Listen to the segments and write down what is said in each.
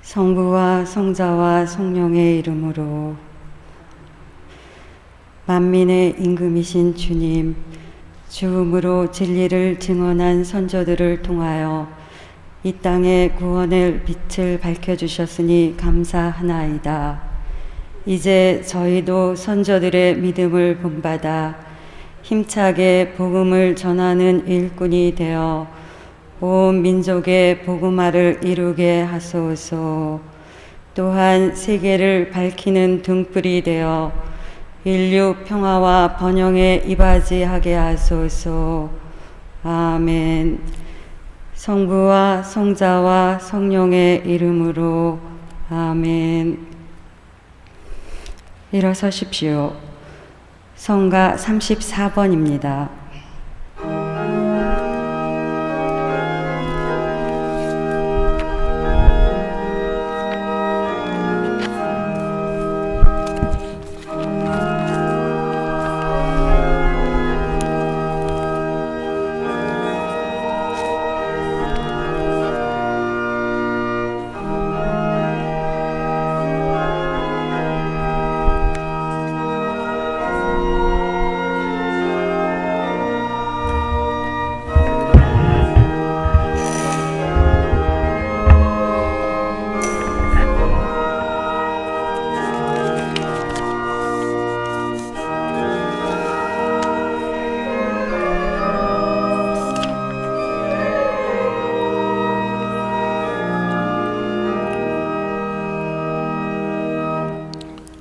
성부와 성자와 성령의 이름으로. 만민의 임금이신 주님, 죽음으로 진리를 증언한 선조들을 통하여 이 땅에 구원의 빛을 밝혀주셨으니 감사하나이다. 이제 저희도 선조들의 믿음을 본받아 힘차게 복음을 전하는 일꾼이 되어 온 민족의 복음화를 이루게 하소서. 또한 세계를 밝히는 등불이 되어 인류 평화와 번영에 이바지하게 하소서. 아멘. 성부와 성자와 성령의 이름으로. 아멘. 일어서십시오. 성가 34번입니다.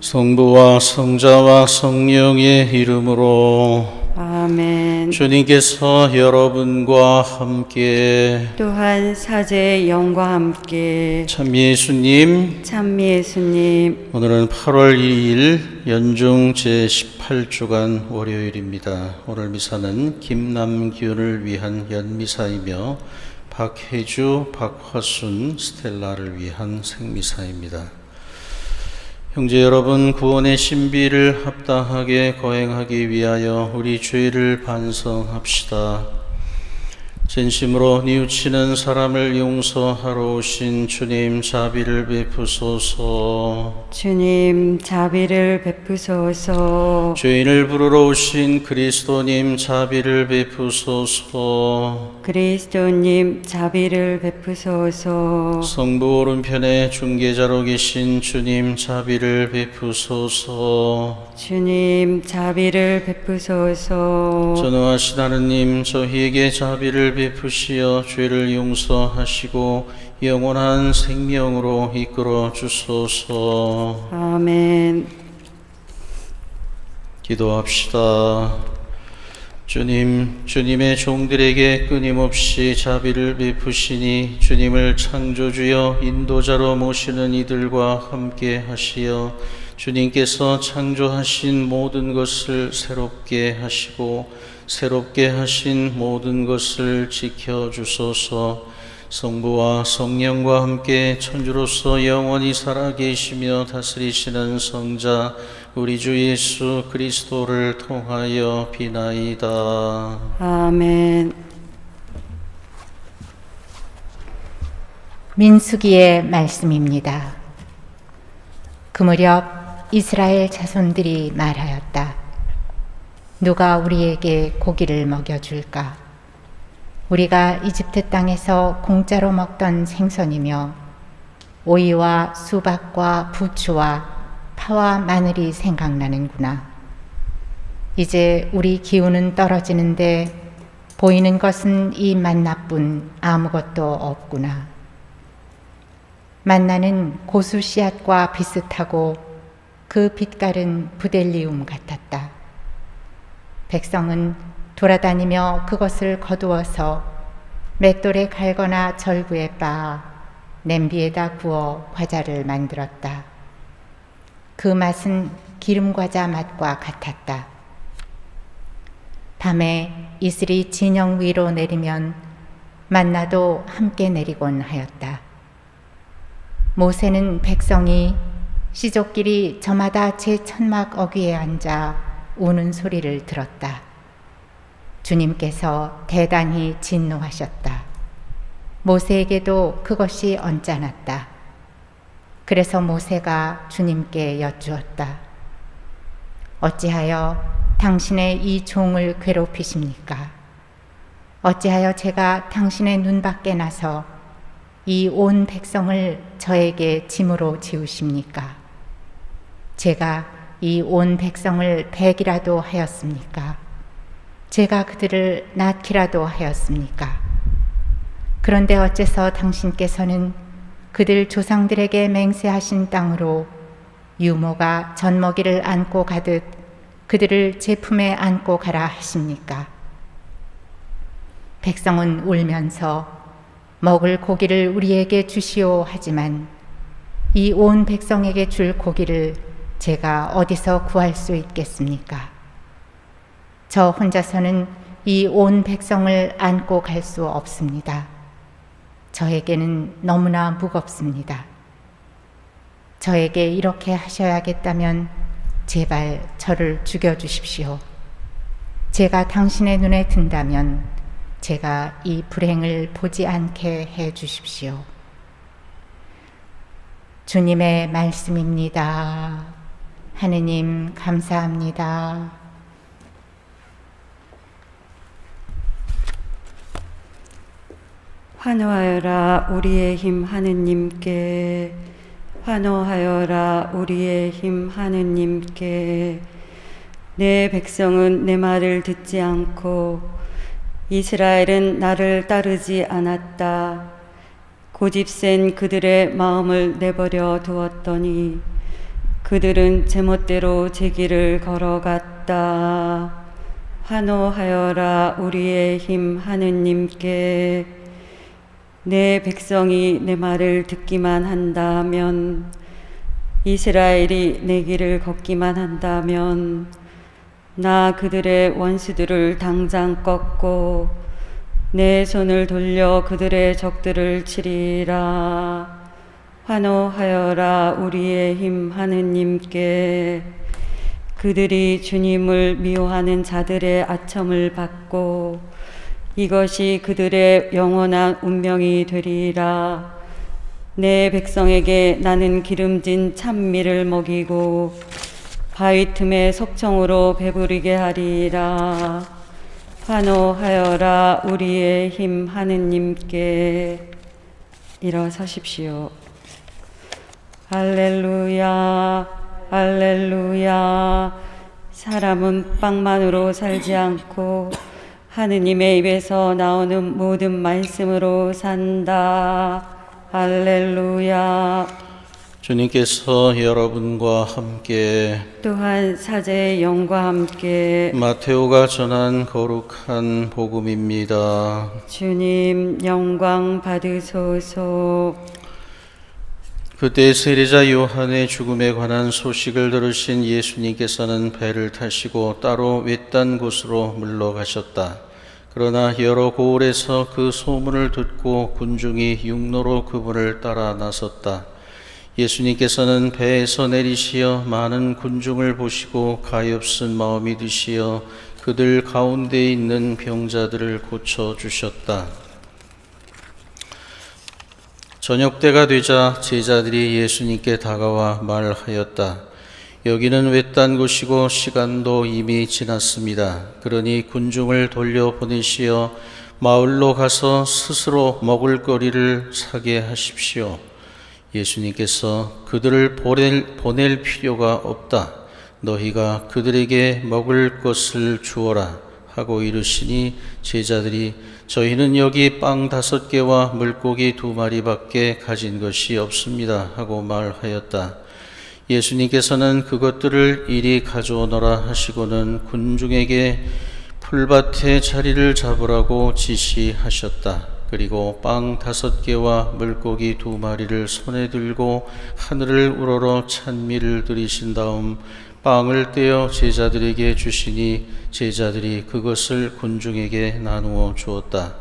성부와 성자와 성령의 이름으로. 아멘. 주님께서 여러분과 함께 또한 사제의 영과 함께. 찬미 예수님, 찬미 예수님. 오늘은 8월 2일 연중 제18주간 월요일입니다. 오늘 미사는 김남균을 위한 연미사이며 박혜주, 박화순, 스텔라를 위한 생미사입니다. 형제 여러분, 구원의 신비를 합당하게 거행하기 위하여 우리 죄를 반성합시다. 진심으로 뉘우치는 사람을 용서하러 오신 주님, 자비를 베푸소서. 주님, 자비를 베푸소서. 죄인을 부르러 오신 그리스도님, 자비를 베푸소서. 그리스도님, 자비를 베푸소서. 성부 오른편에 중개자로 계신 주님, 자비를 베푸소서. 주님, 자비를 베푸소서. 전능하신 하느님, 저희에게 자비를 베푸시어 죄를 용서하시고 영원한 생명으로 이끌어 주소서. 아멘. 기도합시다. 주님, 주님의 종들에게 끊임없이 자비를 베푸시니 주님을 창조주여 인도자로 모시는 이들과 함께 하시어 주님께서 창조하신 모든 것을 새롭게 하시고 새롭게 하신 모든 것을 지켜주소서. 성부와 성령과 함께 천주로서 영원히 살아계시며 다스리시는 성자 우리 주 예수 그리스도를 통하여 비나이다. 아멘. 민수기의 말씀입니다. 그 무렵 이스라엘 자손들이 말하였다. 누가 우리에게 고기를 먹여줄까? 우리가 이집트 땅에서 공짜로 먹던 생선이며 오이와 수박과 부추와 파와 마늘이 생각나는구나. 이제 우리 기운은 떨어지는데 보이는 것은 이 만나뿐 아무것도 없구나. 만나는 고수 씨앗과 비슷하고 그 빛깔은 부델리움 같았다. 백성은 돌아다니며 그것을 거두어서 맷돌에 갈거나 절구에 빻아 냄비에다 구워 과자를 만들었다. 그 맛은 기름과자 맛과 같았다. 밤에 이슬이 진영 위로 내리면 만나도 함께 내리곤 하였다. 모세는 백성이 시족끼리 저마다 제 천막 어귀에 앉아 우는 소리를 들었다. 주님께서 대단히 진노하셨다. 모세에게도 그것이 언짢았다. 그래서 모세가 주님께 여쭈었다. 어찌하여 당신의 이 종을 괴롭히십니까? 어찌하여 제가 당신의 눈 밖에 나서 이 온 백성을 저에게 짐으로 지우십니까? 제가 이 온 백성을 배기라도 하였습니까? 제가 그들을 낳기라도 하였습니까? 그런데 어째서 당신께서는 그들 조상들에게 맹세하신 땅으로 유모가 젖먹이를 안고 가듯 그들을 제 품에 안고 가라 하십니까? 백성은 울면서 먹을 고기를 우리에게 주시오 하지만 이 온 백성에게 줄 고기를 제가 어디서 구할 수 있겠습니까? 저 혼자서는 이 온 백성을 안고 갈 수 없습니다. 저에게는 너무나 무겁습니다. 저에게 이렇게 하셔야겠다면 제발 저를 죽여주십시오. 제가 당신의 눈에 든다면 제가 이 불행을 보지 않게 해 주십시오. 주님의 말씀입니다. 하느님 감사합니다. 환호하여라 우리의 힘 하느님께, 환호하여라 우리의 힘 하느님께. 내 백성은 내 말을 듣지 않고 이스라엘은 나를 따르지 않았다. 고집센 그들의 마음을 내버려 두었더니 그들은 제멋대로 제 길을 걸어갔다. 환호하여라 우리의 힘 하느님께. 내 백성이 내 말을 듣기만 한다면, 이스라엘이 내 길을 걷기만 한다면 나 그들의 원수들을 당장 꺾고 내 손을 돌려 그들의 적들을 치리라. 환호하여라 우리의 힘 하느님께. 그들이 주님을 미워하는 자들의 아첨을 받고 이것이 그들의 영원한 운명이 되리라. 내 백성에게 나는 기름진 찬미를 먹이고 바위 틈에 석청으로 배부르게 하리라. 환호하여라 우리의 힘 하느님께. 일어서십시오. 할렐루야 할렐루야. 사람은 빵만으로 살지 않고 하느님의 입에서 나오는 모든 말씀으로 산다. 할렐루야. 주님께서 여러분과 함께 또한 사제의 영과 함께 마테오가 전한 거룩한 복음입니다. 주님 영광 받으소서. 그때 세례자 요한의 죽음에 관한 소식을 들으신 예수님께서는 배를 타시고 따로 외딴 곳으로 물러가셨다. 그러나 여러 고을에서 그 소문을 듣고 군중이 육로로 그분을 따라 나섰다. 예수님께서는 배에서 내리시어 많은 군중을 보시고 가엾은 마음이 드시어 그들 가운데 있는 병자들을 고쳐주셨다. 저녁 때가 되자 제자들이 예수님께 다가와 말하였다. 여기는 외딴 곳이고 시간도 이미 지났습니다. 그러니 군중을 돌려보내시어 마을로 가서 스스로 먹을 거리를 사게 하십시오. 예수님께서 그들을 보낼 필요가 없다. 너희가 그들에게 먹을 것을 주어라 하고 이르시니 제자들이 저희는 여기 빵 5개와 물고기 2마리밖에 가진 것이 없습니다 하고 말하였다. 예수님께서는 그것들을 이리 가져오너라 하시고는 군중에게 풀밭에 자리를 잡으라고 지시하셨다. 그리고 빵 5개와 물고기 2마리를 손에 들고 하늘을 우러러 찬미를 드리신 다음 빵을 떼어 제자들에게 주시니 제자들이 그것을 군중에게 나누어 주었다.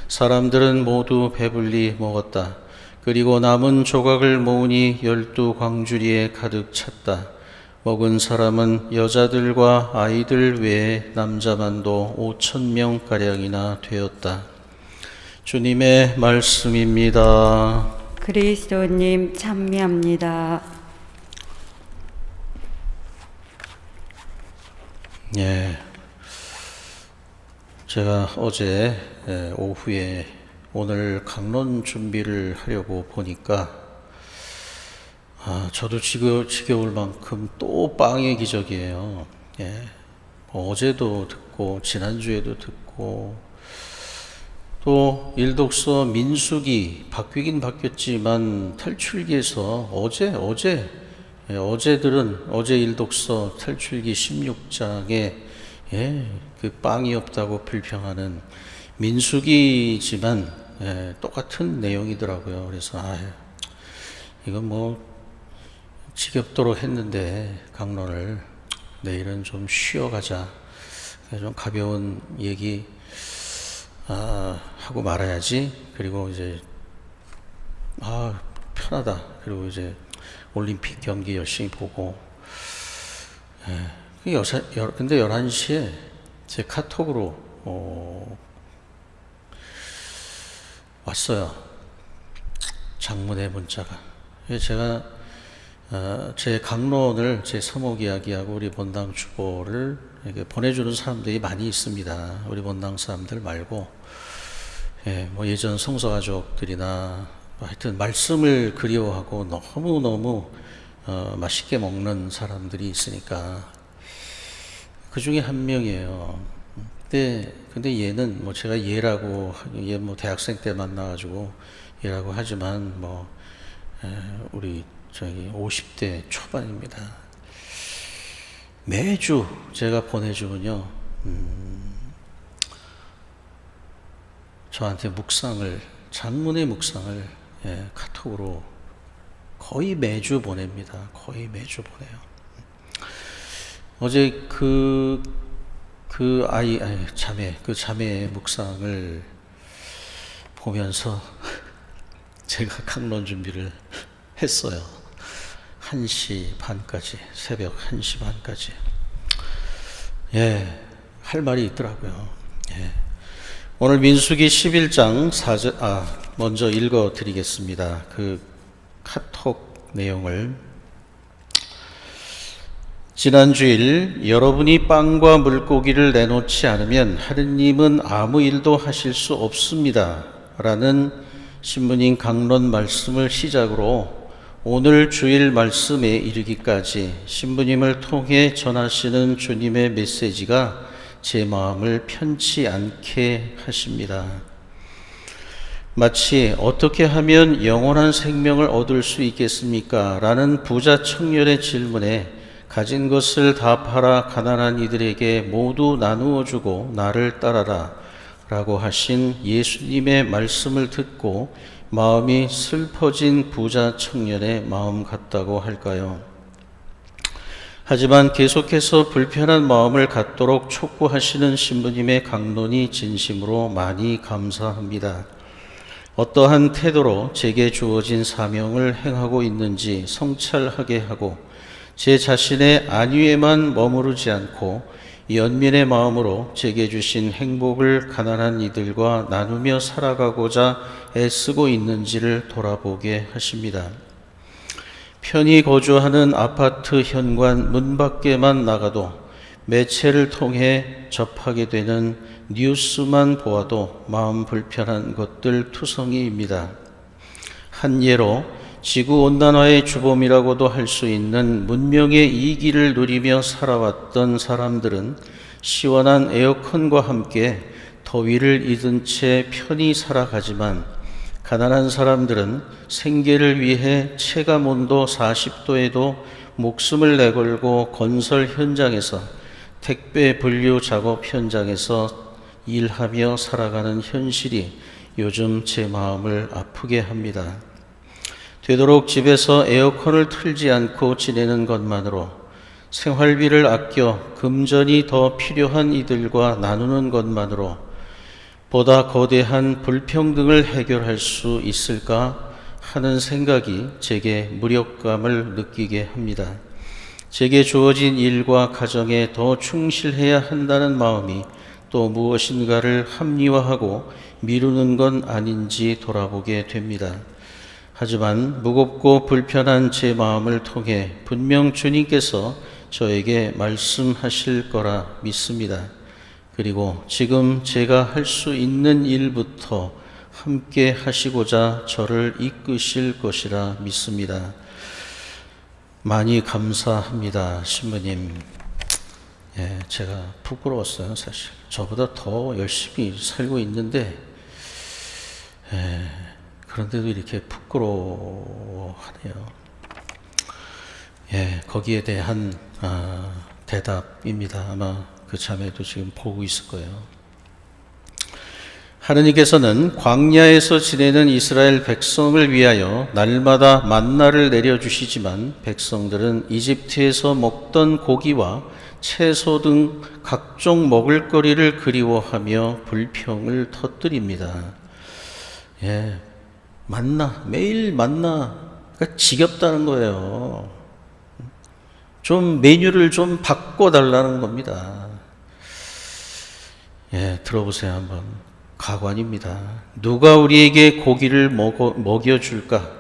사람들은 모두 배불리 먹었다. 그리고 남은 조각을 모으니 12광주리에 가득 찼다. 먹은 사람은 여자들과 아이들 외에 남자만도 5,000명가량이나 되었다. 주님의 말씀입니다. 그리스도님 찬미합니다. 예, 제가 어제 오후에 오늘 강론 준비를 하려고 보니까 저도 지겨울 만큼 또 빵의 기적이에요. 예, 어제도 듣고 지난주에도 듣고 또 일독서 민수기 바뀌긴 바뀌었지만 탈출기에서 어제 일독서 탈출기 16장에 그 빵이 없다고 불평하는 민수기지만 똑같은 내용이더라고요. 그래서 이건 뭐 지겹도록 했는데 강론을 내일은 좀 쉬어가자. 좀 가벼운 얘기 하고 말아야지. 그리고 이제 편하다. 그리고 이제 올림픽 경기 열심히 보고. 근데 11시에 제 카톡으로 왔어요. 장문의 문자가. 제가 제 강론을 제 서목 이야기하고 우리 본당 주보를 이렇게 보내주는 사람들이 많이 있습니다. 우리 본당 사람들 말고 뭐 예전 성서가족들이나 하여튼 말씀을 그리워하고 너무너무 맛있게 먹는 사람들이 있으니까 그 중에 한 명이에요. 근데 얘는 뭐 제가 얘 뭐 대학생 때 만나가지고 얘라고 하지만 뭐 우리 50대 초반입니다. 매주 제가 보내주면요, 저한테 장문의 묵상을 카톡으로 거의 매주 보냅니다. 거의 매주 보내요. 어제 그 자매의 묵상을 보면서 제가 강론 준비를 했어요. 1시 반까지, 새벽 1시 반까지. 할 말이 있더라고요. 오늘 민수기 11장 4절, 먼저 읽어 드리겠습니다. 그 카톡 내용을. 지난주일 여러분이 빵과 물고기를 내놓지 않으면 하느님은 아무 일도 하실 수 없습니다. 라는 신부님 강론 말씀을 시작으로 오늘 주일 말씀에 이르기까지 신부님을 통해 전하시는 주님의 메시지가 제 마음을 편치 않게 하십니다. 마치 어떻게 하면 영원한 생명을 얻을 수 있겠습니까? 라는 부자 청년의 질문에 가진 것을 다 팔아 가난한 이들에게 모두 나누어 주고 나를 따라라 라고 하신 예수님의 말씀을 듣고 마음이 슬퍼진 부자 청년의 마음 같다고 할까요? 하지만 계속해서 불편한 마음을 갖도록 촉구하시는 신부님의 강론이 진심으로 많이 감사합니다. 어떠한 태도로 제게 주어진 사명을 행하고 있는지 성찰하게 하고 제 자신의 안위에만 머무르지 않고 연민의 마음으로 제게 주신 행복을 가난한 이들과 나누며 살아가고자 애쓰고 있는지를 돌아보게 하십니다. 편히 거주하는 아파트 현관 문 밖에만 나가도 매체를 통해 접하게 되는 뉴스만 보아도 마음 불편한 것들 투성이입니다. 한 예로 지구온난화의 주범이라고도 할 수 있는 문명의 이기를 누리며 살아왔던 사람들은 시원한 에어컨과 함께 더위를 잊은 채 편히 살아가지만 가난한 사람들은 생계를 위해 체감온도 40도에도 목숨을 내걸고 건설 현장에서 택배 분류 작업 현장에서 일하며 살아가는 현실이 요즘 제 마음을 아프게 합니다. 되도록 집에서 에어컨을 틀지 않고 지내는 것만으로 생활비를 아껴 금전이 더 필요한 이들과 나누는 것만으로 보다 거대한 불평등을 해결할 수 있을까 하는 생각이 제게 무력감을 느끼게 합니다. 제게 주어진 일과 가정에 더 충실해야 한다는 마음이 또 무엇인가를 합리화하고 미루는 건 아닌지 돌아보게 됩니다. 하지만 무겁고 불편한 제 마음을 통해 분명 주님께서 저에게 말씀하실 거라 믿습니다. 그리고 지금 제가 할 수 있는 일부터 함께 하시고자 저를 이끄실 것이라 믿습니다. 많이 감사합니다, 신부님. 제가 부끄러웠어요, 사실. 저보다 더 열심히 살고 있는데, 그런데도 이렇게 부끄러워하네요. 거기에 대한 대답입니다. 아마 그 자매도 지금 보고 있을 거예요. 하느님께서는 광야에서 지내는 이스라엘 백성을 위하여 날마다 만나를 내려주시지만 백성들은 이집트에서 먹던 고기와 채소 등 각종 먹을거리를 그리워하며 불평을 터뜨립니다. 만나, 매일 만나가 지겹다는 거예요. 좀 메뉴를 좀 바꿔달라는 겁니다. 들어보세요 한번. 가관입니다. 누가 우리에게 고기를 먹여줄까?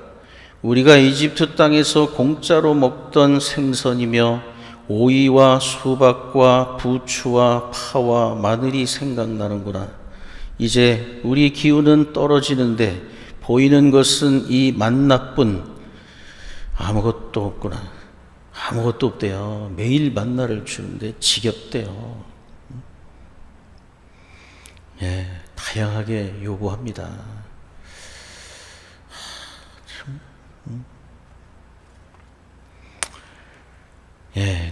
우리가 이집트 땅에서 공짜로 먹던 생선이며 오이와 수박과 부추와 파와 마늘이 생각나는구나. 이제 우리 기운은 떨어지는데 보이는 것은 이 만나뿐. 아무것도 없구나. 아무것도 없대요. 매일 만나를 주는데 지겹대요. 다양하게 요구합니다.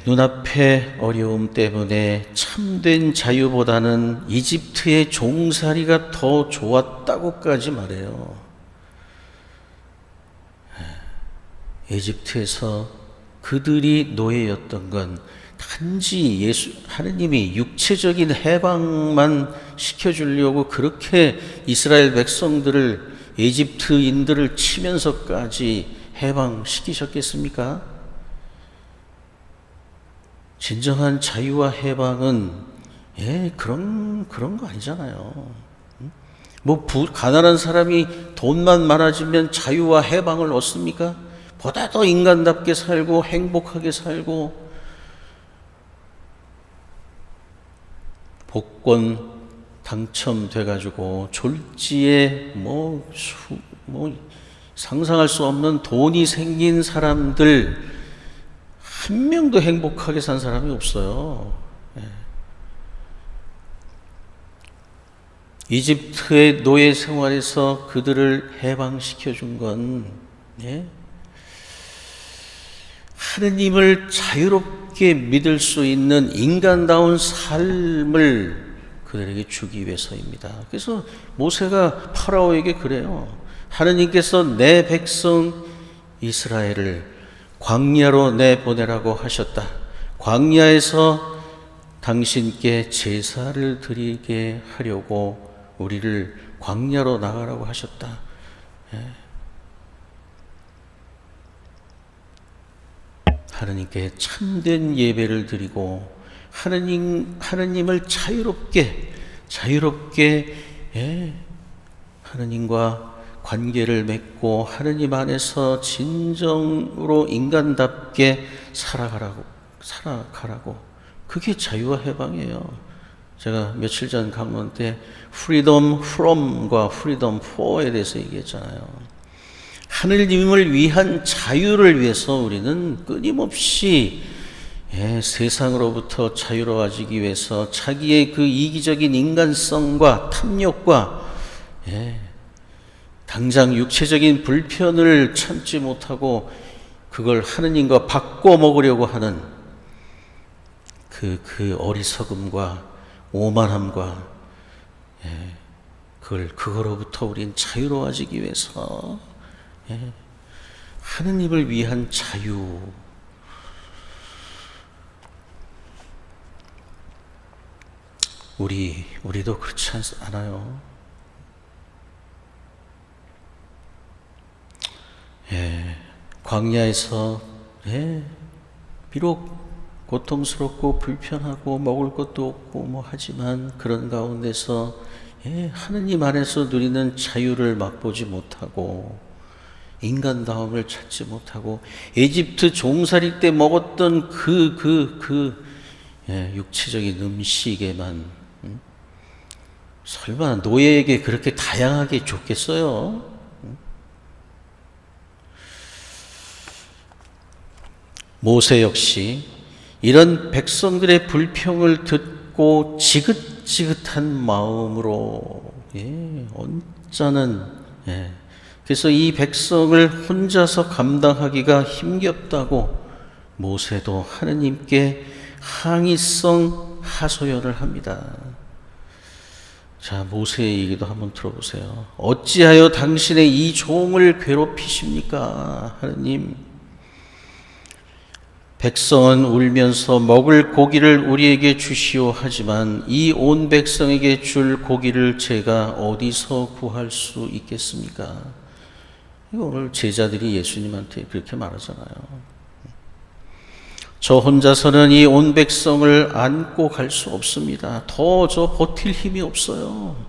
눈앞의 어려움 때문에 참된 자유보다는 이집트의 종살이가 더 좋았다고까지 말해요. 이집트에서 그들이 노예였던 건 단지 하느님이 육체적인 해방만 시켜주려고 그렇게 이스라엘 백성들을, 이집트인들을 치면서까지 해방시키셨겠습니까? 진정한 자유와 해방은 그런 거 아니잖아요. 가난한 사람이 돈만 많아지면 자유와 해방을 얻습니까? 보다 더 인간답게 살고 행복하게 살고 복권 당첨돼가지고 졸지에 상상할 수 없는 돈이 생긴 사람들 한 명도 행복하게 산 사람이 없어요. 이집트의 노예 생활에서 그들을 해방시켜 준 건 하느님을 자유롭게 믿을 수 있는 인간다운 삶을 그들에게 주기 위해서입니다. 그래서 모세가 파라오에게 그래요. 하느님께서 내 백성 이스라엘을 광야로 내보내라고 하셨다. 광야에서 당신께 제사를 드리게 하려고 우리를 광야로 나가라고 하셨다. 하느님께 참된 예배를 드리고 하느님을 자유롭게 하느님과 관계를 맺고 하느님 안에서 진정으로 인간답게 살아가라고. 그게 자유와 해방이에요. 제가 며칠 전 강론 때 freedom from과 freedom for에 대해서 얘기했잖아요. 하느님을 위한 자유를 위해서 우리는 끊임없이 세상으로부터 자유로워지기 위해서 자기의 그 이기적인 인간성과 탐욕과 당장 육체적인 불편을 참지 못하고 그걸 하느님과 바꿔 먹으려고 하는 그 어리석음과 오만함과 그거로부터 우리는 자유로워지기 위해서 하느님을 위한 자유. 우리도 그렇지 않아요. 광야에서 비록 고통스럽고 불편하고 먹을 것도 없고 하지만 그런 가운데서 하느님 안에서 누리는 자유를 맛보지 못하고 인간다움을 찾지 못하고 에집트 종살이 때 먹었던 육체적인 음식에만 설마 노예에게 그렇게 다양하게 줬겠어요? 모세 역시 이런 백성들의 불평을 듣고 지긋지긋한 마음으로 언짢은 그래서 이 백성을 혼자서 감당하기가 힘겹다고 모세도 하느님께 항의성 하소연을 합니다. 자, 모세의 얘기도 한번 들어보세요. 어찌하여 당신의 이 종을 괴롭히십니까? 하느님, 백성은 울면서 먹을 고기를 우리에게 주시오 하지만 이 온 백성에게 줄 고기를 제가 어디서 구할 수 있겠습니까? 이거 오늘 제자들이 예수님한테 그렇게 말하잖아요. 저 혼자서는 이 온 백성을 안고 갈 수 없습니다. 더 저 버틸 힘이 없어요.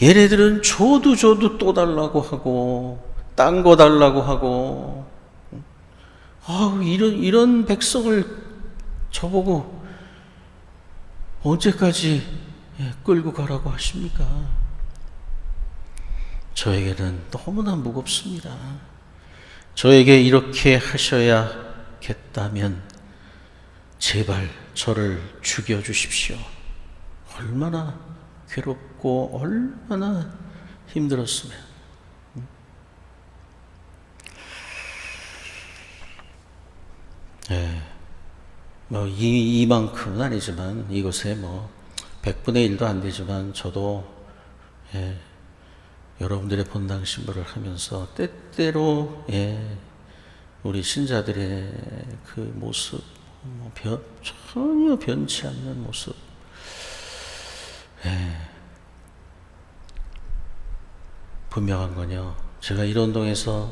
얘네들은 줘도 또 달라고 하고 딴 거 달라고 하고 이런 백성을 저보고 언제까지 끌고 가라고 하십니까? 저에게는 너무나 무겁습니다. 저에게 이렇게 하셔야겠다면 제발 저를 죽여주십시오. 얼마나 괴롭고 얼마나 힘들었으면. 이만큼은 아니지만 이것에 100분의 1도 안 되지만 저도 여러분들의 본당 신부를 하면서 때때로 우리 신자들의 그 모습 전혀 변치 않는 모습 분명한 건요, 제가 일원동에서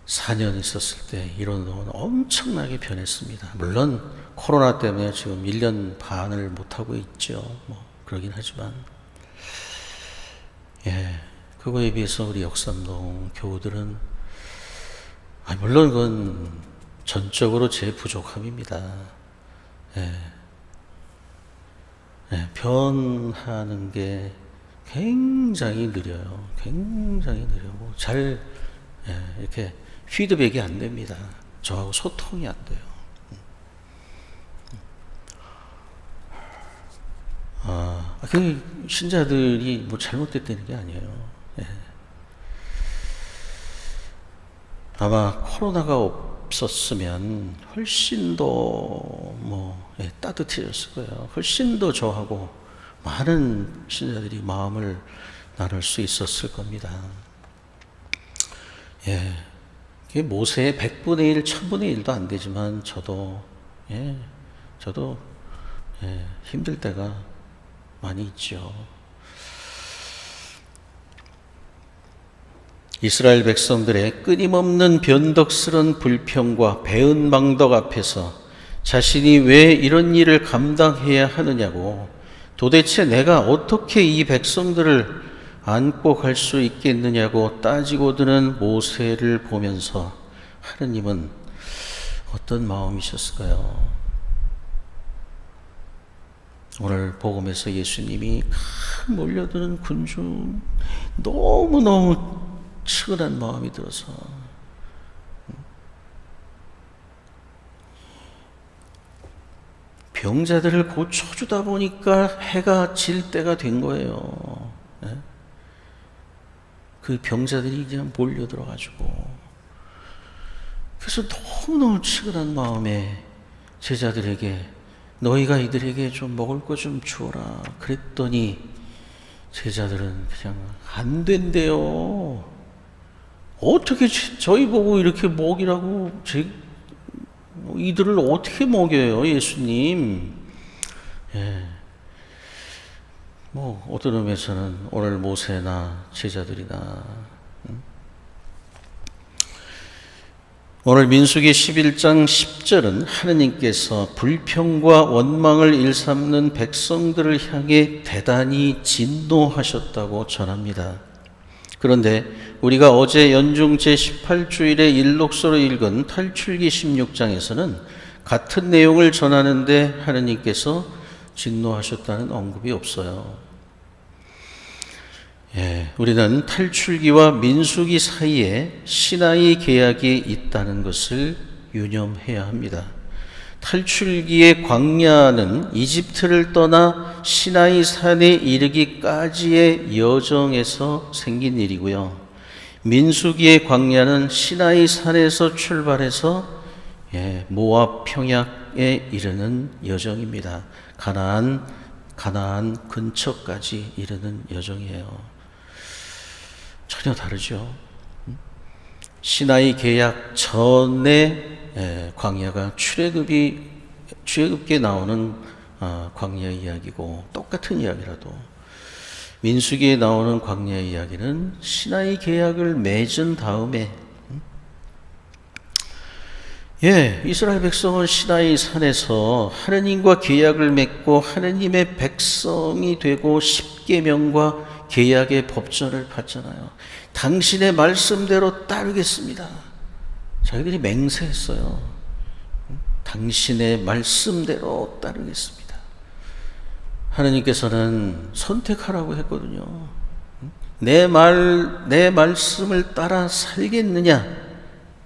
4년 있었을 때 일원동은 엄청나게 변했습니다. 물론 코로나 때문에 지금 1년 반을 못하고 있죠. 그러긴 하지만 그거에 비해서 우리 역삼동 교우들은 물론 그건 전적으로 제 부족함입니다. 변하는 게 굉장히 느려요. 굉장히 느려고 잘 이렇게 피드백이 안 됩니다. 저하고 소통이 안 돼요. 그 신자들이 잘못됐다는 게 아니에요. 아마 코로나가 없었으면 훨씬 더 따뜻해졌을 거예요. 훨씬 더 저하고 많은 신자들이 마음을 나눌 수 있었을 겁니다. 그게 모세의 100분의 1, 1000분의 1도 안 되지만 저도 힘들 때가 많이 있죠. 이스라엘 백성들의 끊임없는 변덕스런 불평과 배은망덕 앞에서 자신이 왜 이런 일을 감당해야 하느냐고, 도대체 내가 어떻게 이 백성들을 안고 갈 수 있겠느냐고 따지고 드는 모세를 보면서 하느님은 어떤 마음이셨을까요? 오늘 복음에서 예수님이 큰 몰려드는 군중, 너무너무 측은한 마음이 들어서 병자들을 고쳐주다 보니까 해가 질 때가 된 거예요. 그 병자들이 그냥 몰려들어가지고, 그래서 너무너무 측은한 마음에 제자들에게 너희가 이들에게 좀 먹을 거 좀 주어라 그랬더니 제자들은 그냥 안 된대요. 어떻게 저희 보고 이렇게 먹이라고, 이들을 어떻게 먹여요, 예수님? 어떤 의미에서는 오늘 모세나 제자들이나 오늘 민수기 11장 10절은 하느님께서 불평과 원망을 일삼는 백성들을 향해 대단히 진노하셨다고 전합니다. 그런데 우리가 어제 연중 제18주일에 일록서로 읽은 탈출기 16장에서는 같은 내용을 전하는데 하느님께서 진노하셨다는 언급이 없어요. 우리는 탈출기와 민수기 사이에 시나이 계약이 있다는 것을 유념해야 합니다. 탈출기의 광야는 이집트를 떠나 시나이 산에 이르기까지의 여정에서 생긴 일이고요. 민수기의 광야는 시나이 산에서 출발해서 모압 평야에 이르는 여정입니다. 가나안 근처까지 이르는 여정이에요. 전혀 다르죠. 시나이 계약 전에 광야가 출애굽기에 나오는 광야 이야기고 똑같은 이야기라도 민수기에 나오는 광야 이야기는 시나이 계약을 맺은 다음에 이스라엘 백성은 시나이 산에서 하느님과 계약을 맺고 하느님의 백성이 되고 십계명과 계약의 법전을 받잖아요. 당신의 말씀대로 따르겠습니다. 자기들이 맹세했어요. 당신의 말씀대로 따르겠습니다. 하느님께서는 선택하라고 했거든요. 내 말씀을 따라 살겠느냐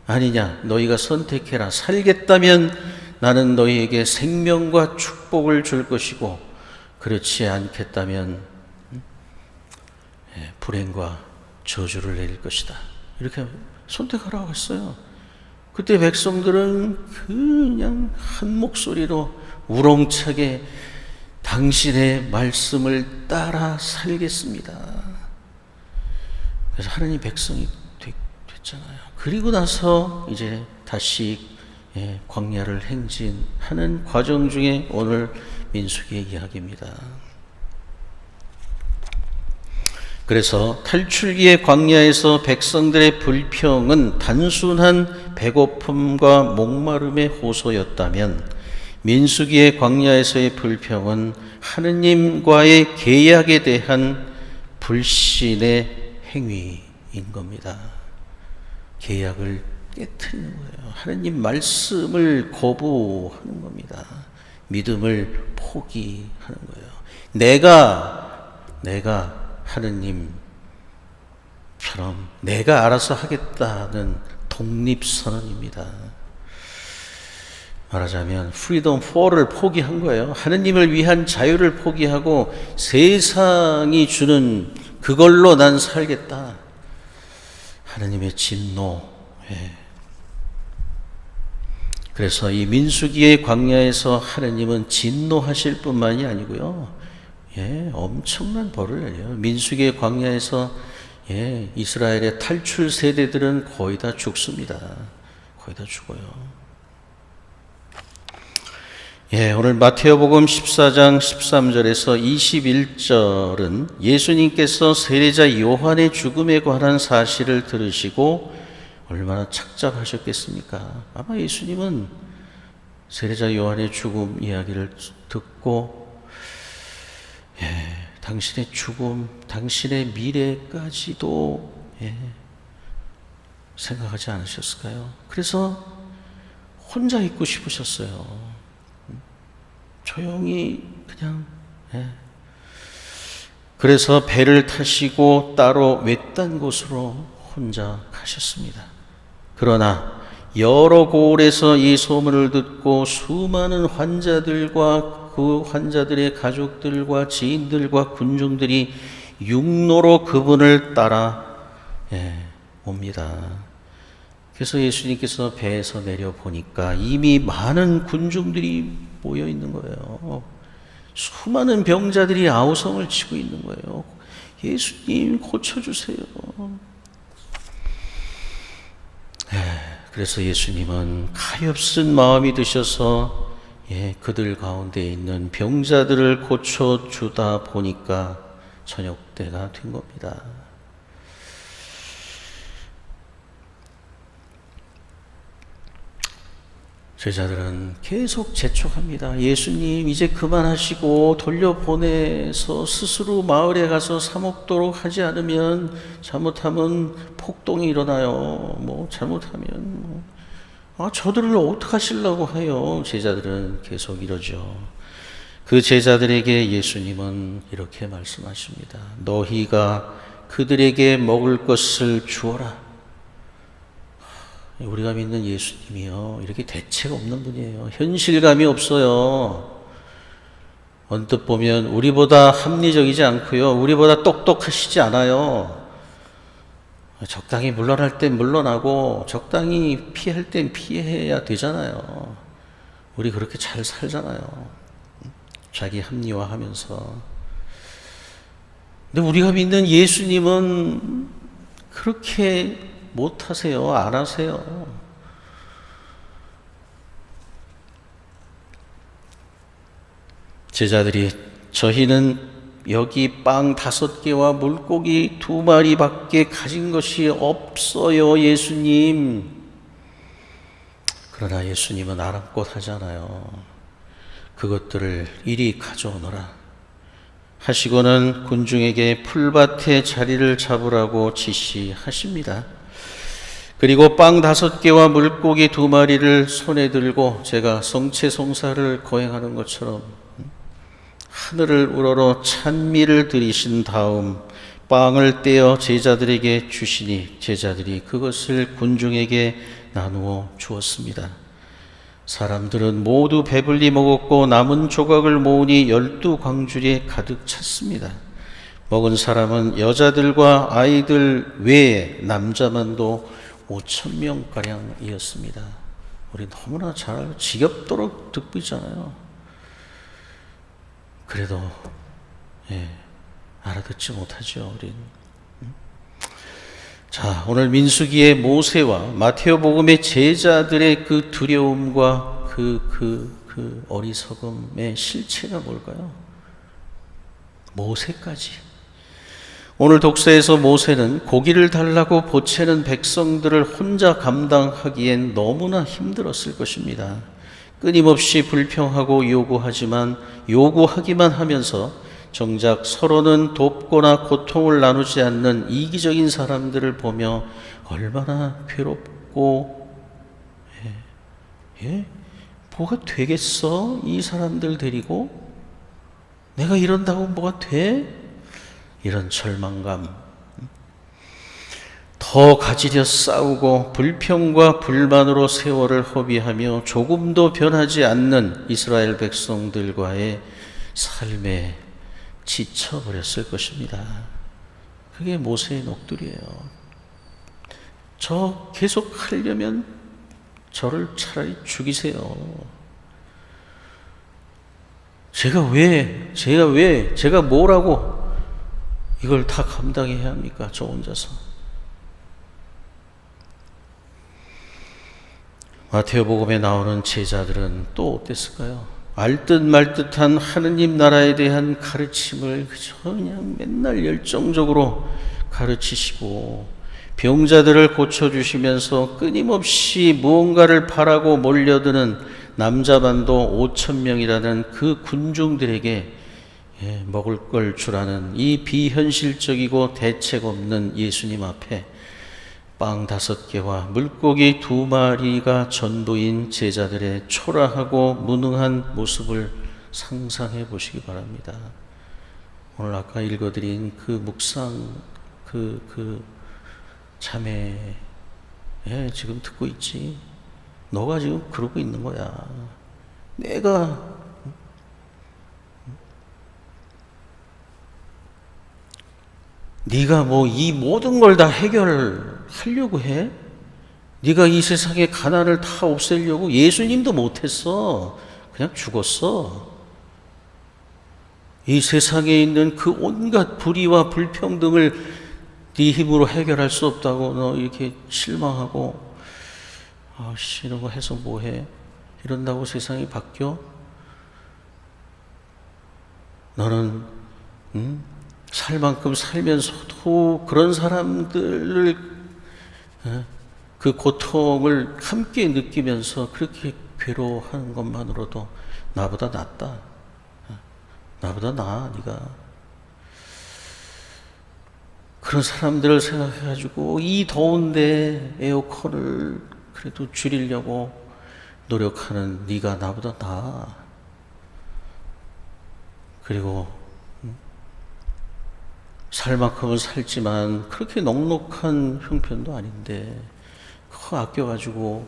아니냐, 너희가 선택해라. 살겠다면 나는 너희에게 생명과 축복을 줄 것이고, 그렇지 않겠다면 불행과 저주를 내릴 것이다. 이렇게 선택하라고 했어요. 그때 백성들은 그냥 한 목소리로 우렁차게 당신의 말씀을 따라 살겠습니다. 그래서 하나님 백성이 됐잖아요. 그리고 나서 이제 다시 광야를 행진하는 과정 중에 오늘 민수기의 이야기입니다. 그래서 탈출기의 광야에서 백성들의 불평은 단순한 배고픔과 목마름의 호소였다면 민수기의 광야에서의 불평은 하느님과의 계약에 대한 불신의 행위인 겁니다. 계약을 깨트리는 거예요. 하느님 말씀을 거부하는 겁니다. 믿음을 포기하는 거예요. 내가 하느님처럼 내가 알아서 하겠다는 독립선언입니다. 말하자면 freedom for를 포기한 거예요. 하느님을 위한 자유를 포기하고 세상이 주는 그걸로 난 살겠다. 하느님의 진노. 그래서 이 민수기의 광야에서 하느님은 진노하실 뿐만이 아니고요. 엄청난 벌을 내려요. 민수기의 광야에서 이스라엘의 탈출 세대들은 거의 다 죽습니다. 거의 다 죽어요. 오늘 마태복음 14장 13절에서 21절은 예수님께서 세례자 요한의 죽음에 관한 사실을 들으시고 얼마나 착잡하셨겠습니까? 아마 예수님은 세례자 요한의 죽음 이야기를 듣고 당신의 죽음, 당신의 미래까지도 생각하지 않으셨을까요? 그래서 혼자 있고 싶으셨어요. 조용히 그냥. 그래서 배를 타시고 따로 외딴 곳으로 혼자 가셨습니다. 그러나 여러 고을에서 이 소문을 듣고 수많은 환자들과 그 환자들의 가족들과 지인들과 군중들이 육로로 그분을 따라 옵니다. 그래서 예수님께서 배에서 내려 보니까 이미 많은 군중들이 모여 있는 거예요. 수많은 병자들이 아우성을 치고 있는 거예요. 예수님 고쳐주세요. 그래서 예수님은 가엾은 마음이 드셔서 그들 가운데 있는 병자들을 고쳐주다 보니까 저녁 때가 된 겁니다. 제자들은 계속 재촉합니다. 예수님 이제 그만하시고 돌려보내서 스스로 마을에 가서 사 먹도록 하지 않으면 잘못하면 폭동이 일어나요. 잘못하면 저들을 어떡하시려고 해요. 제자들은 계속 이러죠. 그 제자들에게 예수님은 이렇게 말씀하십니다. 너희가 그들에게 먹을 것을 주어라. 우리가 믿는 예수님이요, 이렇게 대책 없는 분이에요. 현실감이 없어요. 언뜻 보면 우리보다 합리적이지 않고요, 우리보다 똑똑하시지 않아요. 적당히 물러날 땐 물러나고 적당히 피할 땐 피해야 되잖아요. 우리 그렇게 잘 살잖아요. 자기 합리화하면서. 근데 우리가 믿는 예수님은 그렇게 못 하세요. 안 하세요. 제자들이 저희는 여기 빵 5개와 물고기 2마리밖에 가진 것이 없어요, 예수님. 그러나 예수님은 아랑곳 하잖아요. 그것들을 이리 가져오너라 하시고는 군중에게 풀밭에 자리를 잡으라고 지시하십니다. 그리고 빵 5개와 물고기 2마리를 손에 들고 제가 성체송사를 거행하는 것처럼 하늘을 우러러 찬미를 드리신 다음 빵을 떼어 제자들에게 주시니 제자들이 그것을 군중에게 나누어 주었습니다. 사람들은 모두 배불리 먹었고 남은 조각을 모으니 12광주리에 가득 찼습니다. 먹은 사람은 여자들과 아이들 외에 남자만도 5,000명가량이었습니다. 우리 너무나 잘 알고 지겹도록 듣고 있잖아요. 그래도 알아듣지 못하죠, 우린. 자, 오늘 민수기의 모세와 마태오복음의 제자들의 그 두려움과 그 어리석음의 실체가 뭘까요? 모세까지. 오늘 독서에서 모세는 고기를 달라고 보채는 백성들을 혼자 감당하기엔 너무나 힘들었을 것입니다. 끊임없이 불평하고 요구하기만 하면서 정작 서로는 돕거나 고통을 나누지 않는 이기적인 사람들을 보며 얼마나 괴롭고 뭐가 되겠어? 이 사람들 데리고? 내가 이런다고 뭐가 돼? 이런 절망감. 더 가지려 싸우고 불평과 불만으로 세월을 허비하며 조금도 변하지 않는 이스라엘 백성들과의 삶에 지쳐버렸을 것입니다. 그게 모세의 녹두리예요. 저 계속 하려면 저를 차라리 죽이세요. 제가 뭐라고 이걸 다 감당해야 합니까? 저 혼자서. 마태오복음에 나오는 제자들은 또 어땠을까요? 알듯 말듯한 하느님 나라에 대한 가르침을 그냥 맨날 열정적으로 가르치시고 병자들을 고쳐주시면서 끊임없이 무언가를 바라고 몰려드는 남자반도 5,000명이라는 그 군중들에게 먹을 걸 주라는 이 비현실적이고 대책 없는 예수님 앞에 빵 5개와 물고기 2마리가 전부인 제자들의 초라하고 무능한 모습을 상상해 보시기 바랍니다. 오늘 아까 읽어드린 그 묵상, 그 자매, 지금 듣고 있지? 너가 지금 그러고 있는 거야. 네가 뭐 이 모든 걸 다 해결하려고 해? 네가 이 세상의 가난을 다 없애려고? 예수님도 못했어. 그냥 죽었어. 이 세상에 있는 그 온갖 불의와 불평등을 네 힘으로 해결할 수 없다고 너 이렇게 실망하고 이런 거 해서 뭐해? 이런다고 세상이 바뀌어? 너는 살 만큼 살면서도 그런 사람들을 그 고통을 함께 느끼면서 그렇게 괴로워하는 것만으로도 나보다 낫다. 나보다 나아, 네가. 그런 사람들을 생각해가지고 이 더운데 에어컨을 그래도 줄이려고 노력하는 네가 나보다 나아. 그리고 살 만큼은 살지만 그렇게 넉넉한 형편도 아닌데 그거 아껴가지고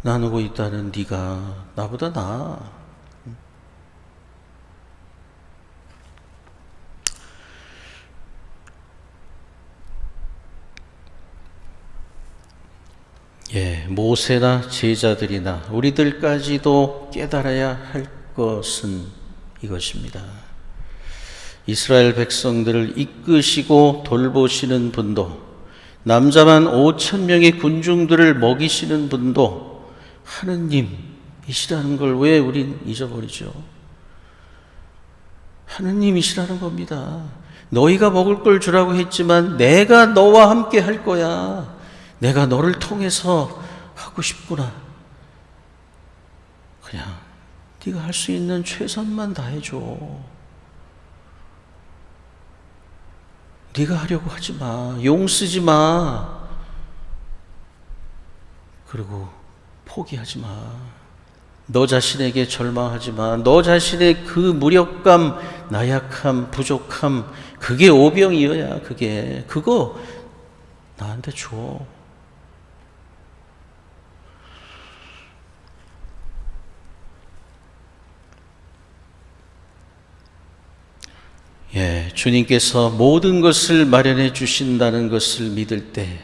나누고 있다는 네가 나보다 나아. 모세나 제자들이나 우리들까지도 깨달아야 할 것은 이것입니다. 이스라엘 백성들을 이끄시고 돌보시는 분도, 남자만 5,000명의 군중들을 먹이시는 분도 하느님이시라는 걸 왜 우린 잊어버리죠? 하느님이시라는 겁니다. 너희가 먹을 걸 주라고 했지만 내가 너와 함께 할 거야. 내가 너를 통해서 하고 싶구나. 그냥 네가 할 수 있는 최선만 다해줘. 네가 하려고 하지 마. 용 쓰지 마. 그리고 포기하지 마. 너 자신에게 절망하지 마. 너 자신의 그 무력감, 나약함, 부족함, 그게 오병이어야. 그거 나한테 줘. 주님께서 모든 것을 마련해 주신다는 것을 믿을 때,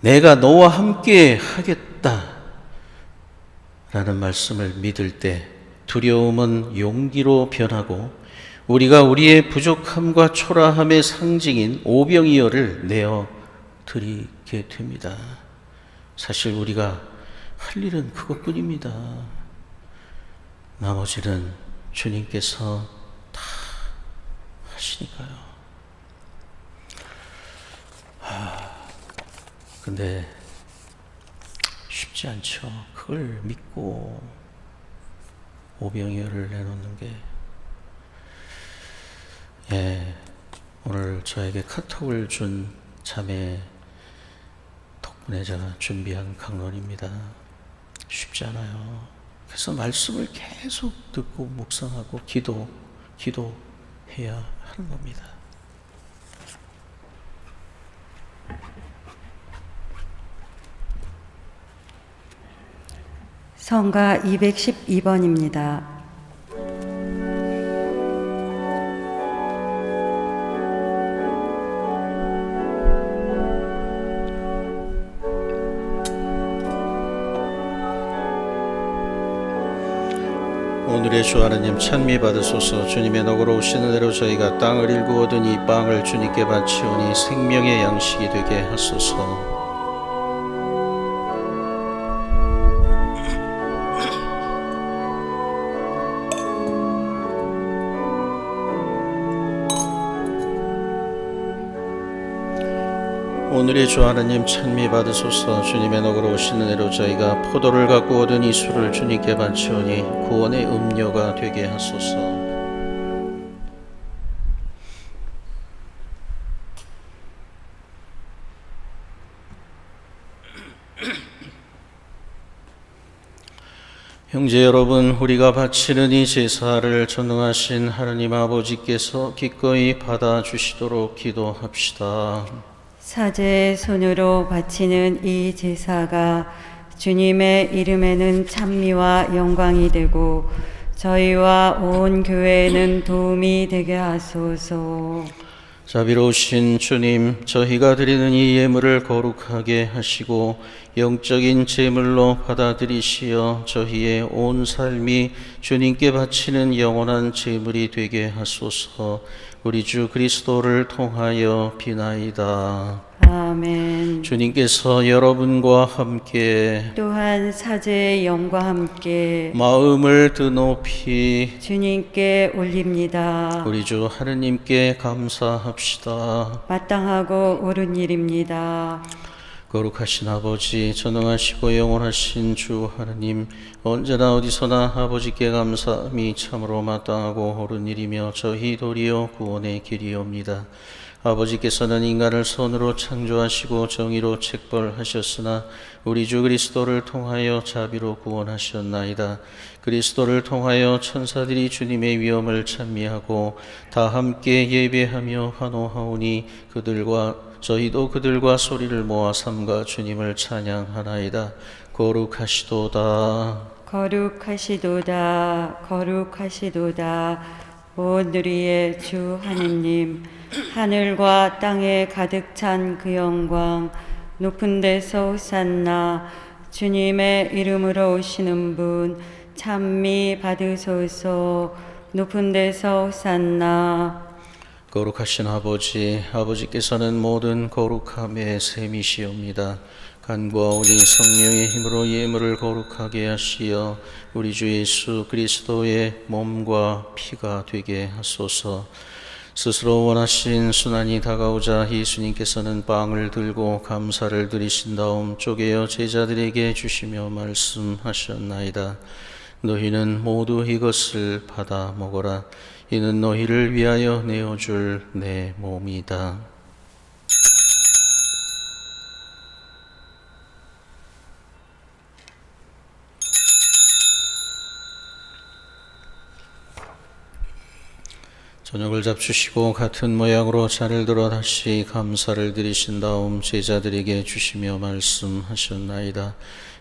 내가 너와 함께 하겠다 라는 말씀을 믿을 때 두려움은 용기로 변하고 우리가 우리의 부족함과 초라함의 상징인 오병이어를 내어 드리게 됩니다. 사실 우리가 할 일은 그것뿐입니다. 나머지는 주님께서 다 하시니까요. 근데 쉽지 않죠. 그걸 믿고 오병이어를 내놓는 게. 오늘 저에게 카톡을 준 자매 덕분에 제가 준비한 강론입니다. 쉽지 않아요. 그래서 말씀을 계속 듣고 묵상하고 기도해야 하는 겁니다. 성가 212번입니다. 오늘의 주 하나님 찬미 받으소서. 주님의 너그러우시는 대로 저희가 땅을 일구 얻은 이 빵을 주님께 바치오니 생명의 양식이 되게 하소서. 오늘의 주 하나님 찬미 받으소서. 주님의 너그러우시는 대로 저희가 포도를 갖고 얻은 이 술을 주님께 바치오니 구원의 음료가 되게 하소서. 형제 여러분, 우리가 바치는 이 제사를 전능하신 하나님 아버지께서 기꺼이 받아주시도록 기도합시다. 사제의 손으로 바치는 이 제사가 주님의 이름에는 찬미와 영광이 되고 저희와 온 교회에는 도움이 되게 하소서. 자비로우신 주님, 저희가 드리는 이 예물을 거룩하게 하시고 영적인 제물로 받아들이시어 저희의 온 삶이 주님께 바치는 영원한 제물이 되게 하소서. 우리 주 그리스도를 통하여 비나이다. 아멘. 주님께서 여러분과 함께 또한 사제의 영과 함께 마음을 드높이 주님께 올립니다. 우리 주 하느님께 감사합시다. 마땅하고 옳은 일입니다. 거룩하신 아버지, 전능하시고 영원하신 주 하느님, 언제나 어디서나 아버지께 감사함이 참으로 마땅하고 옳은 일이며 저희 도리어 구원의 길이옵니다. 아버지께서는 인간을 손으로 창조하시고 정의로 책벌하셨으나 우리 주 그리스도를 통하여 자비로 구원하셨나이다. 그리스도를 통하여 천사들이 주님의 위엄을 찬미하고 다 함께 예배하며 환호하오니 저희도 그들과 소리를 모아 삼가 주님을 찬양하나이다. 거룩하시도다. 거룩하시도다. 거룩하시도다. 온 누리의 주 하느님, 하늘과 땅에 가득 찬 그 영광, 높은 데서 호산나. 주님의 이름으로 오시는 분 찬미 받으소서. 높은 데서 호산나. 거룩하신 아버지, 아버지께서는 모든 거룩함의 셈이시옵니다. 간구하오니 성령의 힘으로 예물을 거룩하게 하시어 우리 주 예수 그리스도의 몸과 피가 되게 하소서. 스스로 원하신 순환이 다가오자 예수님께서는 빵을 들고 감사를 드리신 다음 쪼개어 제자들에게 주시며 말씀하셨나이다. 너희는 모두 이것을 받아 먹어라. 이는 너희를 위하여 내어줄 내 몸이다. 저녁을 잡수시고 같은 모양으로 잔을 들어 다시 감사를 드리신 다음 제자들에게 주시며 말씀하셨나이다.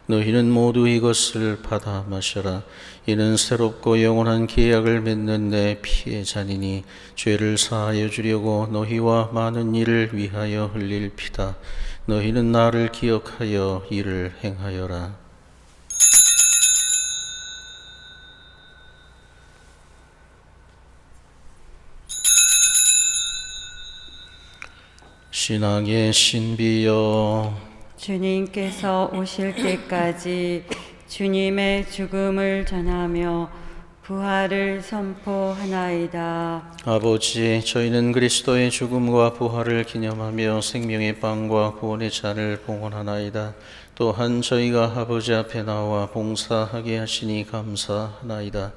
너희는 모두 이것을 받아 마셔라. 이는 새롭고 영원한 계약을 맺는 내 피의 잔이니 죄를 사하여 주려고 너희와 많은 이를 위하여 흘릴 피다. 너희는 나를 기억하여 이를 행하여라. 신앙의 신비여, 주님께서 오실 때까지 주님의 죽음을 전하며 부활을 선포하나이다. 아버지, 저희는 그리스도의 죽음과 부활을 기념하며 생명의 빵과 구원의 잔을 봉헌하나이다. 또한 저희가 아버지 앞에 나와 봉사하게 하시니 감사하나이다.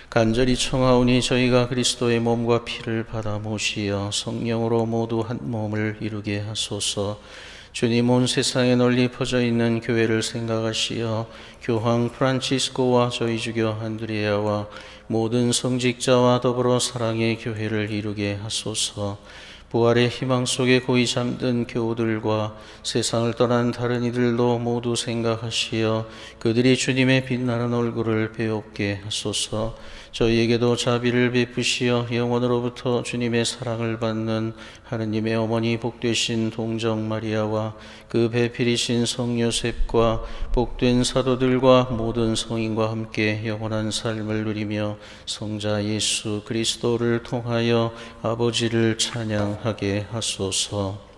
간절히 청하오니 저희가 그리스도의 몸과 피를 받아 모시어 성령으로 모두 한 몸을 이루게 하소서. 주님, 온 세상에 널리 퍼져 있는 교회를 생각하시어 교황 프란치스코와 저희 주교 안드레아와 모든 성직자와 더불어 사랑의 교회를 이루게 하소서. 부활의 희망 속에 고이 잠든 교우들과 세상을 떠난 다른 이들도 모두 생각하시어 그들이 주님의 빛나는 얼굴을 배웁게 하소서. 저희에게도 자비를 베푸시어 영원으로부터 주님의 사랑을 받는 하느님의 어머니 복되신 동정 마리아와 그 배필이신 성 요셉과 복된 사도들과 모든 성인과 함께 영원한 삶을 누리며 성자 예수 그리스도를 통하여 아버지를 찬양하게 하소서.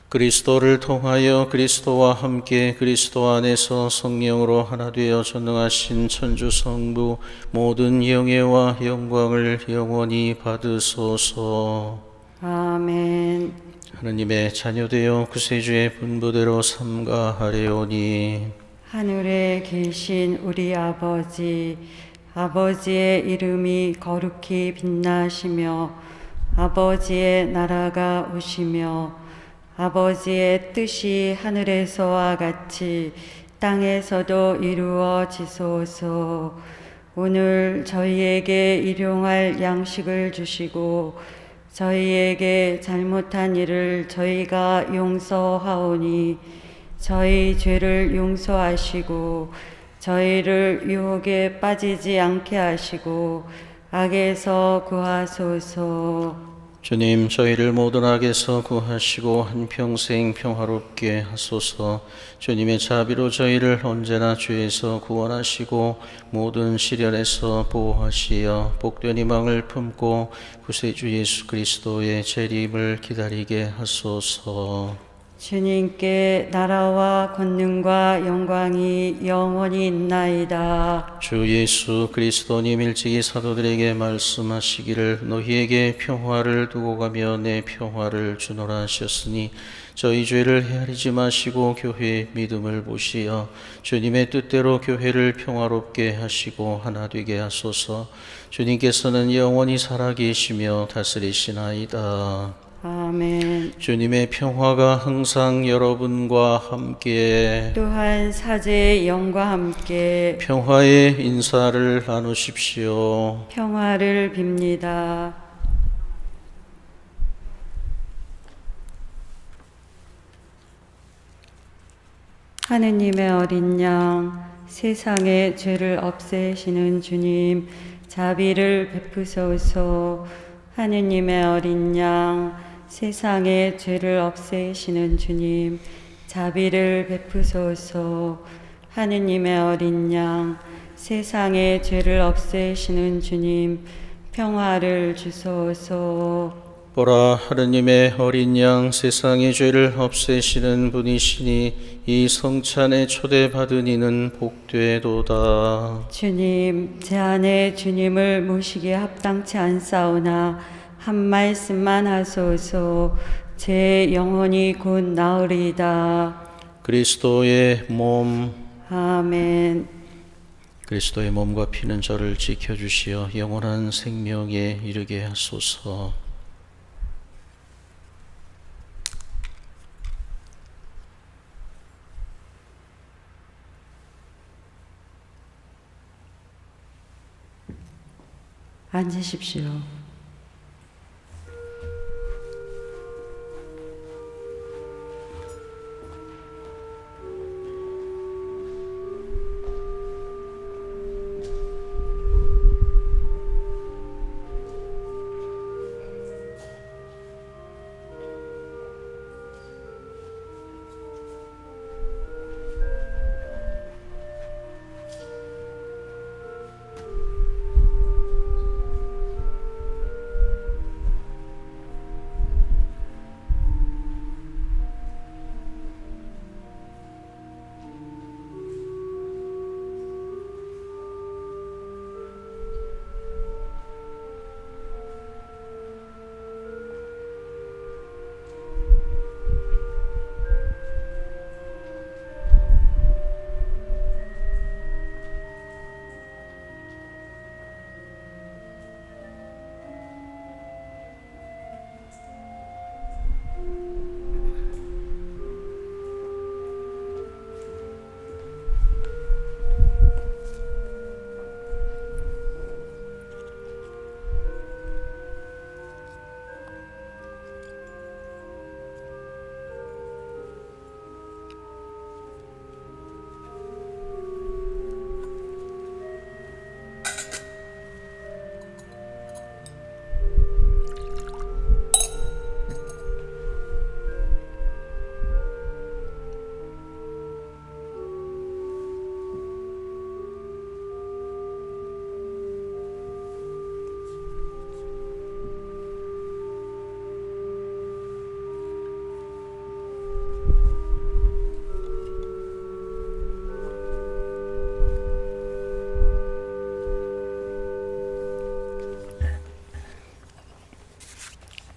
그리스도를 통하여 그리스도와 함께 그리스도 안에서 성령으로 하나 되어 전능하신 천주 성부 모든 영예와 영광을 영원히 받으소서. 아멘. 하느님의 자녀되어 구세주의 분부대로 삼가하려니 하늘에 계신 우리 아버지, 아버지의 이름이 거룩히 빛나시며 아버지의 나라가 오시며 아버지의 뜻이 하늘에서와 같이 땅에서도 이루어지소서. 오늘 저희에게 일용할 양식을 주시고 저희에게 잘못한 일을 저희가 용서하오니 저희 죄를 용서하시고 저희를 유혹에 빠지지 않게 하시고 악에서 구하소서. 주님, 저희를 모든 악에서 구하시고 한평생 평화롭게 하소서. 주님의 자비로 저희를 언제나 죄에서 구원하시고 모든 시련에서 보호하시어 복된 희망을 품고 구세주 예수 그리스도의 재림을 기다리게 하소서. 주님께 나라와 권능과 영광이 영원히 있나이다. 주 예수 그리스도님 일찍이 사도들에게 말씀하시기를 너희에게 평화를 두고 가며 내 평화를 주노라 하셨으니 저희 죄를 헤아리지 마시고 교회의 믿음을 보시어 주님의 뜻대로 교회를 평화롭게 하시고 하나 되게 하소서. 주님께서는 영원히 살아계시며 다스리시나이다. 아멘. 주님의 평화가 항상 여러분과 함께 또한 사제의 영과 함께 평화의 인사를 나누십시오. 평화를 빕니다. 하느님의 어린 양, 세상의 죄를 없애시는 주님, 자비를 베푸소서. 하느님의 어린 양, 세상의 죄를 없애시는 주님, 자비를 베푸소서. 하느님의 어린 양, 세상의 죄를 없애시는 주님, 평화를 주소서. 보라, 하느님의 어린 양, 세상의 죄를 없애시는 분이시니 이 성찬에 초대받은 이는 복되도다. 주님, 제 안에 주님을 모시기에 합당치 않사오나 한 말씀만 하소서. 제 영혼이 곧 나으리이다. 그리스도의 몸, 아멘. 그리스도의 몸과 피는 저를 지켜주시어 영원한 생명에 이르게 하소서. 앉으십시오.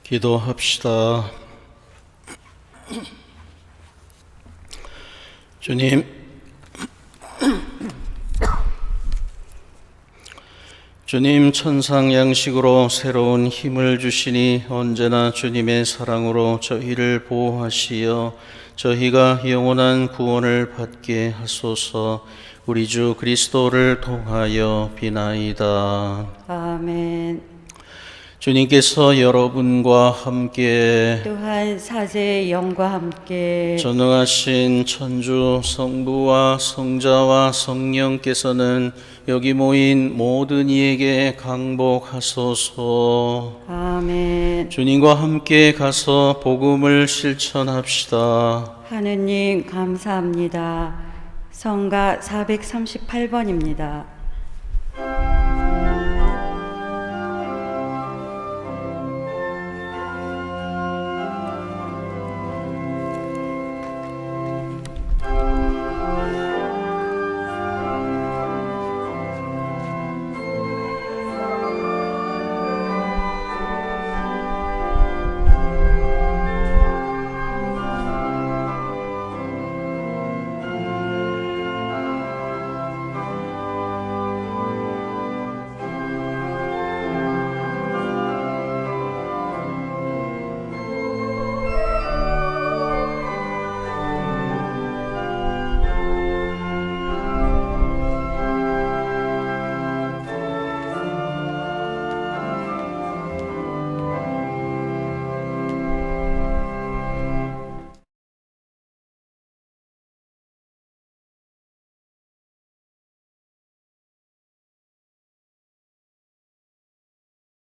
기도합시다. 주님 천상 양식으로 새로운 힘을 주시니 언제나 주님의 사랑으로 저희를 보호하시어 저희가 영원한 구원을 받게 하소서. 우리 주 그리스도를 통하여 비나이다. 아멘. 주님께서 여러분과 함께 또한 사제의 영과 함께 전능하신 천주 성부와 성자와 성령께서는 여기 모인 모든 이에게 강복하소서. 아멘. 주님과 함께 가서 복음을 실천합시다. 하느님 감사합니다. 성가 438번입니다.